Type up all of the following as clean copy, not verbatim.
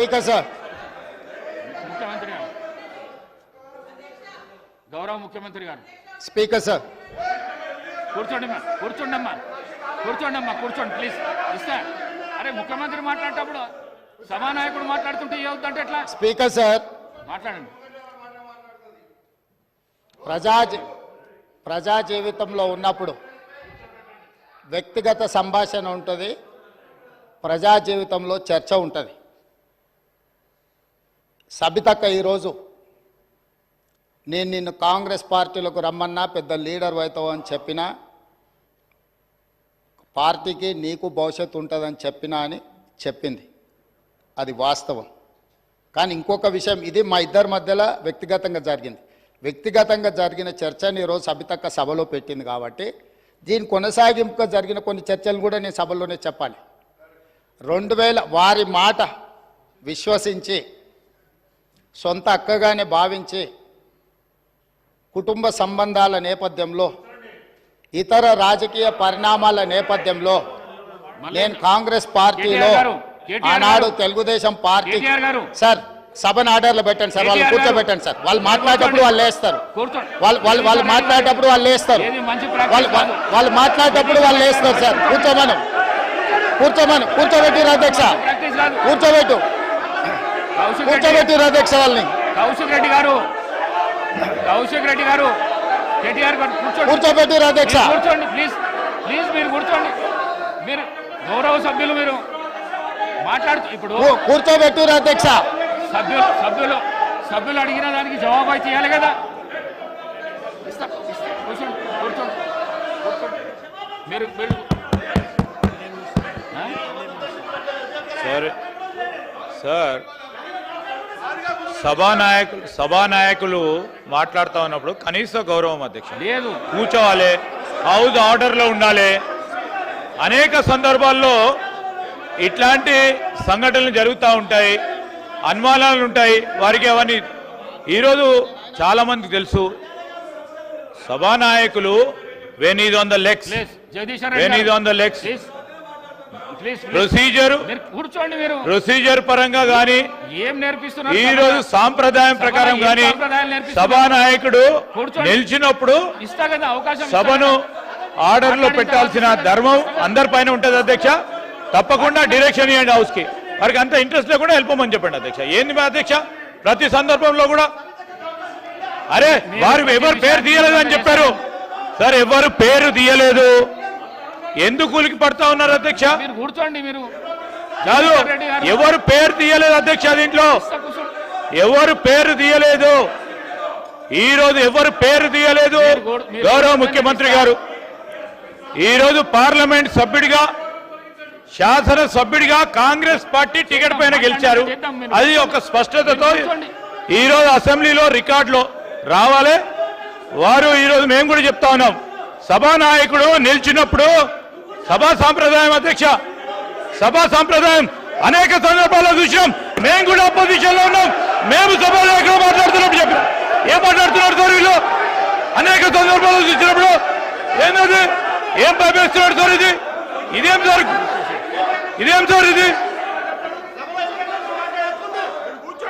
Speaker sir, ముఖ్యమంత్రి గారు, గౌరవ ముఖ్యమంత్రి గారు, స్పీకర్ సార్, కూర్చోండి కూర్చోండి ప్లీజ్. ఇస్తా. అరే ముఖ్యమంత్రి మాట్లాడేటప్పుడు సభానాయకుడు మాట్లాడుతుంటే ఏవుతుంటే ఎట్లా? స్పీకర్ సార్, మాట్లాడండి. ప్రజా జీవితంలో ఉన్నప్పుడు వ్యక్తిగత సంభాషణ ఉంటుంది, ప్రజా జీవితంలో చర్చ ఉంటుంది. సబితక్క ఈరోజు నేను నిన్ను కాంగ్రెస్ పార్టీలోకి రమ్మన్నా పెద్ద లీడర్ అవుతావు అని చెప్పినా, పార్టీకి నీకు భవిష్యత్తు ఉంటుందని చెప్పినా అని చెప్పింది. అది వాస్తవం. కానీ ఇంకొక విషయం, ఇది మా ఇద్దరి మధ్యలో వ్యక్తిగతంగా జరిగింది. వ్యక్తిగతంగా జరిగిన చర్చని ఈరోజు సబితక్క సభలో పెట్టింది కాబట్టి దీని కొనసాగింపుగా జరిగిన కొన్ని చర్చలు కూడా నేను సభలోనే చెప్పాలి. 2000 వారి మాట విశ్వసించి సొంత అక్కగానే భావించి కుటుంబ సంబంధాల నేపథ్యంలో ఇతర రాజకీయ పరిణామాల నేపథ్యంలో నేను కాంగ్రెస్ పార్టీలో ఆనాడు తెలుగుదేశం పార్టీ సార్ సభను ఆర్డర్లో పెట్టండి సార్, వాళ్ళు కూర్చోబెట్టండి సార్. వాళ్ళు మాట్లాడేటప్పుడు వాళ్ళు లేస్తారు, వాళ్ళు మాట్లాడేటప్పుడు వాళ్ళు లేస్తారు, వాళ్ళు మాట్లాడేటప్పుడు వాళ్ళు లేస్తారు సార్. కూర్చోబెట్టిరు అధ్యక్ష, కూర్చోబెట్టిరు అధ్యక్ష వాళ్ళని. కౌశిక్ రెడ్డి గారు కేటీఆర్ గారు కూర్చోబెట్టిరు అధ్యక్ష. కూర్చోండి ప్లీజ్ మీరు కూర్చోండి. మీరు గౌరవ సభ్యులు మీరు మాట్లాడుతూ ఇప్పుడు కూర్చోబెట్టిరు అధ్యక్ష. సభ్యులు అడిగిన దానికి జవాబు అయితే ఇవ్వాలి కదా. కూర్చోండి మీరు సార్ సభానాయకులు మాట్లాడుతూ ఉన్నప్పుడు కనీస గౌరవం అధ్యక్ష లేదు, కూర్చోవాలి, హౌస్ ఆర్డర్లో ఉండాలి. అనేక సందర్భాల్లో ఇట్లాంటి సంఘటనలు జరుగుతూ ఉంటాయి, అనుమానాలు ఉంటాయి వారికి. అవన్నీ ఈరోజు చాలామందికి తెలుసు. సభానాయకులు when is on the legs, procedure పరంగా కానీ ఈ రోజు సాంప్రదాయం ప్రకారం కానీ సభానాయకుడు నిలిచినప్పుడు సభను ఆర్డర్ లో పెట్టాల్సిన ధర్మం అందరిపైన ఉంటుంది అధ్యక్ష. తప్పకుండా డైరెక్షన్ ఇవ్వండి హౌస్ కి. వారికి అంత ఇంట్రెస్ట్ లేకుండా వెళ్ళిపోమని చెప్పండి అధ్యక్ష. ఏంది మా అధ్యక్ష ప్రతి సందర్భంలో కూడా అరే వారు ఎవరు పేరు తీయలేదు అని చెప్పారు సార్, ఎవరు పేరు తీయలేదు, ఎందుకు ఉలికి పడతా ఉన్నారు అధ్యక్ష? కాదు, ఎవరు పేరు తీయలేదు అధ్యక్ష, దీంట్లో ఎవరు పేరు తీయలేదు. ఈ రోజు ఎవరు పేరు తీయలేదు. గౌరవ ముఖ్యమంత్రి గారు ఈరోజు పార్లమెంట్ సభ్యుడిగా, శాసన సభ్యుడిగా కాంగ్రెస్ పార్టీ టికెట్ పైన గెలిచారు. అది ఒక స్పష్టతతో ఈరోజు అసెంబ్లీలో రికార్డులో రావాలి. వారు ఈరోజు మేము కూడా చెప్తా ఉన్నాం, సభానాయకుడు నిలిచినప్పుడు సభా సాంప్రదాయం అధ్యక్ష, సభా సాంప్రదాయం అనేక సందర్భాల్లో చూసినాం. మేము కూడా అపోజిషన్ లో ఉన్నాం, మేము సభానాయకుడు మాట్లాడుతున్నప్పుడు చెప్పినాం. ఏం మాట్లాడుతున్నారు సార్ వీళ్ళు? అనేక సందర్భాల్లో చూసినప్పుడు ఏంటది, ఏం భయపేస్తున్నాడు సార్? ఇదేం సార్ ఇది?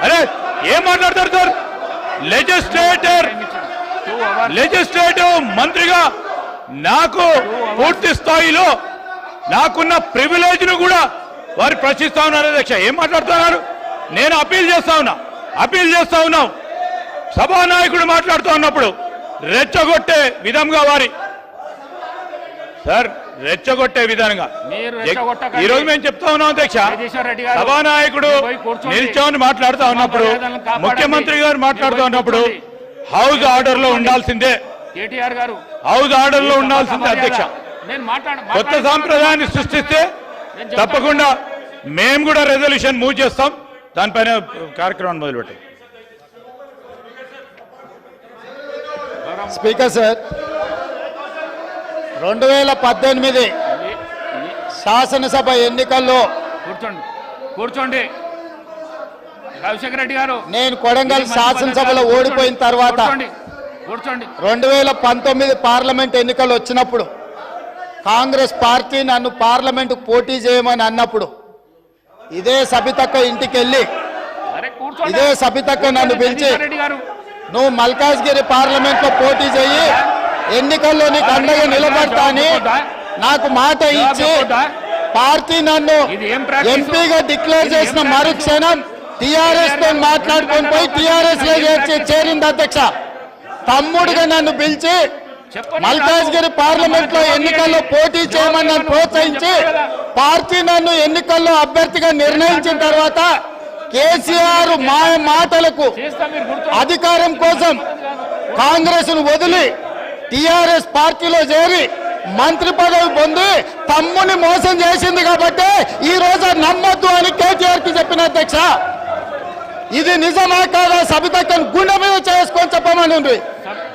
అరే ఏం మాట్లాడతారు సార్? లెజిస్లేటివ్ మంత్రిగా నాకు పూర్తి స్థాయిలో నాకున్న ప్రివిలేజ్ ను కూడా వారు ప్రశ్నిస్తా ఉన్నారు అధ్యక్ష. ఏం మాట్లాడుతున్నారు? నేను అప్పీల్ చేస్తా ఉన్నాం. సభానాయకుడు మాట్లాడుతూ ఉన్నప్పుడు రెచ్చగొట్టే విధంగా రెచ్చగొట్టే విధంగా ఈరోజు మేము చెప్తా ఉన్నాం అధ్యక్ష. సభానాయకుడు నిల్చొని మాట్లాడుతూ ఉన్నప్పుడు, ముఖ్యమంత్రి గారు మాట్లాడుతూ ఉన్నప్పుడు హౌస్ ఆర్డర్ లో ఉండాల్సిందే, కేటీఆర్ గారు హౌస్ ఆర్డర్ లో ఉండాల్సిందే అధ్యక్ష. కొత్త సాంప్రదాయాన్ని సృష్టిస్తే తప్పకుండా మేము కూడా రెజల్యూషన్ మూవ్ చేస్తాం, దానిపైన కార్యక్రమాన్ని మొదలుపెట్టాం. స్పీకర్ సార్, 2018 శాసనసభ ఎన్నికల్లో కూర్చోండి కౌశిక్ రెడ్డి గారు, నేను కొడంగల్ శాసనసభలో ఓడిపోయిన తర్వాత 2019 పార్లమెంట్ ఎన్నికలు వచ్చినప్పుడు కాంగ్రెస్ పార్టీ నన్ను పార్లమెంటుకు పోటీ చేయమని అన్నప్పుడు ఇదే సబితక్క ఇంటికి వెళ్ళి కూర్చోండి. ఇదే సబితక్క నన్ను పిలిచి జగదీశ్వర్ రెడ్డి గారు నువ్వు మల్కాజ్గిరి పార్లమెంట్ లో పోటీ చెయ్యి, ఎన్నికల్లో నీకు అండగా నిలబడతా అని నాకు మాట ఇచ్చి పార్టీ నన్ను ఎంపీగా డిక్లేర్ చేసిన మరుక్షణం టిఆర్ఎస్ తో మాట్లాడుకొని పోయి టిఆర్ఎస్ లో చేరింది అధ్యక్ష. తమ్ముడుగా నన్ను పిలిచి మల్కాజ్గిరి పార్లమెంట్ లో ఎన్నికల్లో పోటీ చేయమని నన్ను ప్రోత్సహించి పార్టీ నన్ను ఎన్నికల్లో అభ్యర్థిగా నిర్ణయించిన తర్వాత కేసీఆర్ మాటలకు అధికారం కోసం కాంగ్రెస్ ను వదిలి టిఆర్ఎస్ పార్టీలో చేరి మంత్రి పదవి పొంది తమ్ముని మోసం చేసింది కాబట్టి ఈ రోజు నమ్మొద్దు అని కేటీఆర్ కి చెప్పిన అధ్యక్ష. ఇది నిజమా కాదా సబితక్కను గుండె మీద చేసుకొని చెప్పమని ఉంది.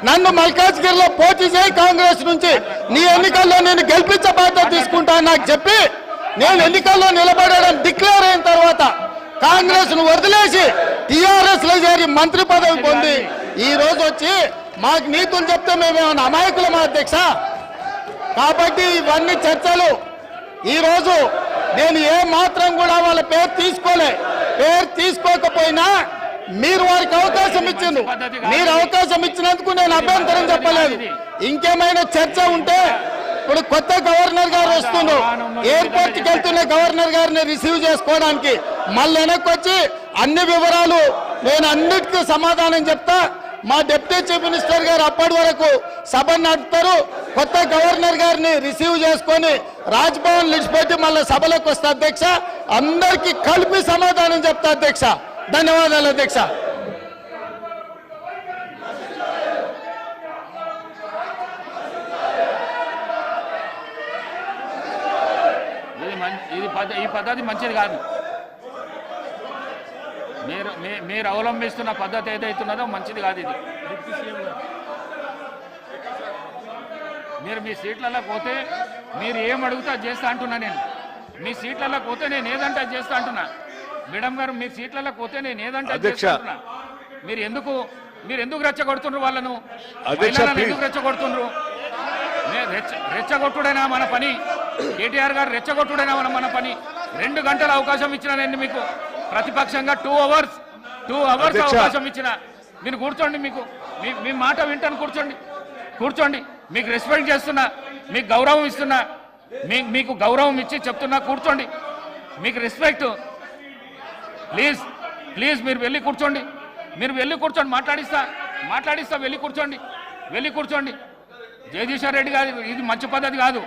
నన్ను మల్కాజ్గిరిలో పోటీ చేయి కాంగ్రెస్ నుంచి, నీ ఎన్నికల్లో నేను గెలిపించే బాధ్యత తీసుకుంటా నాకు చెప్పి నేను ఎన్నికల్లో నిలబడడం డిక్లేర్ అయిన తర్వాత కాంగ్రెస్ ను వదిలేసి టిఆర్ఎస్ లో చేరి మంత్రి పదవి పొంది ఈ రోజు వచ్చి మాకు నీతులు చెప్తే మేమేమన్నా అమాయకులమా అధ్యక్ష? కాబట్టి ఇవన్నీ చర్చలు. ఈ రోజు నేను ఏ మాత్రం కూడా వాళ్ళ పేరు తీసుకోకపోయినా మీరు వారికి అవకాశం ఇచ్చిండ్రు. మీరు అవకాశం ఇచ్చినందుకు నేను అభ్యంతరం చెప్పలేదు. ఇంకేమైనా చర్చ ఉంటే ఇప్పుడు కొత్త గవర్నర్ గారు వస్తున్నారు, ఎయిర్పోర్ట్ కి వెళ్తున్న గవర్నర్ గారిని రిసీవ్ చేసుకోవడానికి మళ్ళీ వెనక్కి వచ్చి అన్ని వివరాలు నేను అన్నిటికీ సమాధానం చెప్తా. మా డిప్యూటీ చీఫ్ మినిస్టర్ గారు అప్పటి వరకు సభ నడుపుతారు. కొత్త గవర్నర్ గారిని రిసీవ్ చేసుకొని రాజ్ భవన్ విడిచిపెట్టి మళ్ళీ సభలోకి వస్తా అధ్యక్ష. అందరికీ కలిపి సమాధానం చెప్తా అధ్యక్ష. ధన్యవాదాలు అధ్యక్ష. ఈ పద్ధతి మంచిది కాదు. మీరు అవలంబిస్తున్న పద్ధతి ఏదైతున్నదో మంచిది కాదు. ఇది మీరు మీ సీట్లలో పోతే మీరు ఏం అడుగుతా చేస్తా అంటున్నా. నేను మీ సీట్లలో పోతే నేను ఏదంటే చేస్తా అంటున్నా. మేడం గారు మీ సీట్లలో పోతే నేను ఏదంటే చేస్తా అంటున్నా. మీరు ఎందుకు రెచ్చగొడుతున్నారు వాళ్ళను? ఎందుకు రెచ్చగొడుతున్నారు? రెచ్చగొట్టుడైనా మన పని. కేటీఆర్ గారు రెచ్చగొట్టుడైనా మన పని. 2 గంటల అవకాశం ఇచ్చిన నేను మీకు ప్రతిపక్షంగా 2 అవర్స్ అవకాశం ఇచ్చిన. మీరు కూర్చోండి, మీ మాట వింటాను. కూర్చోండి. మీకు రెస్పెక్ట్ చేస్తున్నా, మీకు గౌరవం ఇస్తున్నా, మీకు గౌరవం ఇచ్చి చెప్తున్నా. కూర్చోండి, మీకు రెస్పెక్ట్. ప్లీజ్ మీరు వెళ్ళి కూర్చోండి. మాట్లాడిస్తా. వెళ్ళి కూర్చోండి. జగదీశ్వర్ రెడ్డి గారు ఇది మంచి పద్ధతి కాదు.